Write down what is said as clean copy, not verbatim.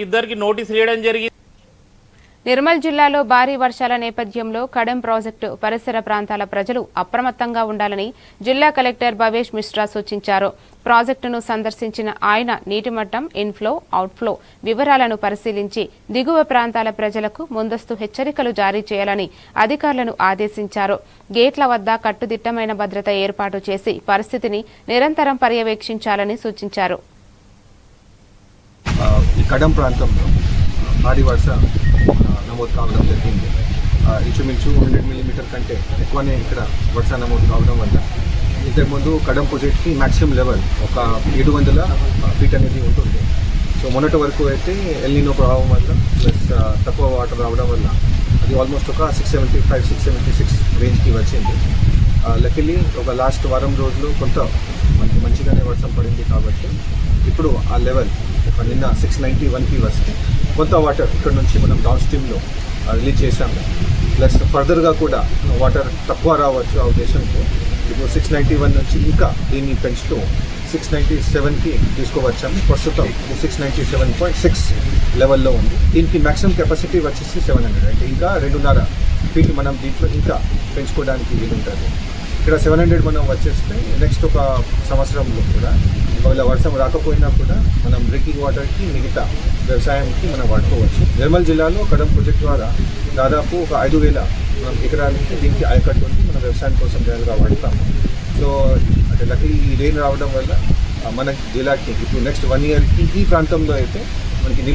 ఇద్దరికి నోటీస్ ఇవ్వడం జరిగింది. నిర్మల్ జిల్లాలో భారీ వర్షాల నేపథ్యంలో కడెం ప్రాజెక్టు పరిసర ప్రాంతాల ప్రజలు అప్రమత్తంగా ఉండాలని జిల్లా కలెక్టర్ భవేష్ మిశ్రా సూచించారు. ప్రాజెక్టును సందర్శించిన ఆయన నీటి మట్టం, ఇన్ఫ్లో, అవుట్ఫ్లో వివరాలను పరిశీలించి దిగువ ప్రాంతాల ప్రజలకు ముందస్తు హెచ్చరికలు జారీ చేయాలని అధికారులను ఆదేశించారు. గేట్ల వద్ద కట్టుదిట్టమైన భద్రత ఏర్పాటు చేసి పరిస్థితిని నిరంతరం పర్యవేక్షించాలని సూచించారు. కడెం ప్రాంతంలో భారీ వర్ష నమోదు కావడం జరిగింది. ఇంచుమించు 100 మిల్లీమీటర్ కంటే ఎక్కువనే ఇక్కడ వర్ష నమోదు కావడం వల్ల ఇంతకుముందు కడెం ప్రాజెక్ట్కి మ్యాక్సిమం లెవెల్ ఒక 700 ఫీట్ అనేది ఉంటుంది. సో మొన్నటి వరకు అయితే ఎల్నినో ప్రభావం వల్ల ప్లస్ తక్కువ వాటర్ రావడం వల్ల అది ఆల్మోస్ట్ ఒక 675-676 రేంజ్కి వచ్చింది. లక్కీలీ ఒక లాస్ట్ వారం రోజులు కొంత మంచిగానే వర్షం పడింది కాబట్టి ఇప్పుడు ఆ లెవెల్ ఒక నిన్న 691కి వస్తే కొంత వాటర్ ఇక్కడ నుంచి మనం డౌన్ స్ట్రీమ్లో రిలీజ్ చేశాము. ప్లస్ ఫర్దర్గా కూడా వాటర్ తక్కువ రావచ్చు ఆ ఉద్దేశంతో ఇప్పుడు 691 నుంచి ఇంకా దీన్ని పెంచుతూ 697కి తీసుకువచ్చాము. ప్రస్తుతం 697.6 లెవెల్లో ఉంది. దీనికి మ్యాక్సిమం కెపాసిటీ వచ్చేసి 700, అంటే ఇంకా 2.5 ఫీట్ మనం దీంట్లో ఇంకా పెంచుకోవడానికి వీలుంటుంది. ఇక్కడ 700 మనం వచ్చేస్తే నెక్స్ట్ ఒక సంవత్సరంలో కూడా ఒకవేళ వర్షం రాకపోయినా కూడా మనం డ్రింకింగ్ వాటర్కి మిగతా వ్యవసాయానికి మనం వాడుకోవచ్చు. నిర్మల్ జిల్లాలో కడెం ప్రాజెక్ట్ ద్వారా దాదాపు ఒక 5,000 ఎకరాలకి దీనికి ఆయకట్టు ఉంది. మన వ్యవసాయం కోసం జనరల్గా వాడతాము. సో అంటే లక్కీ ఈ రెయిన్ రావడం వల్ల మన జిల్లాకి ఇప్పుడు నెక్స్ట్ 1 ఇయర్కి ఈ ప్రాంతంలో అయితే మనకి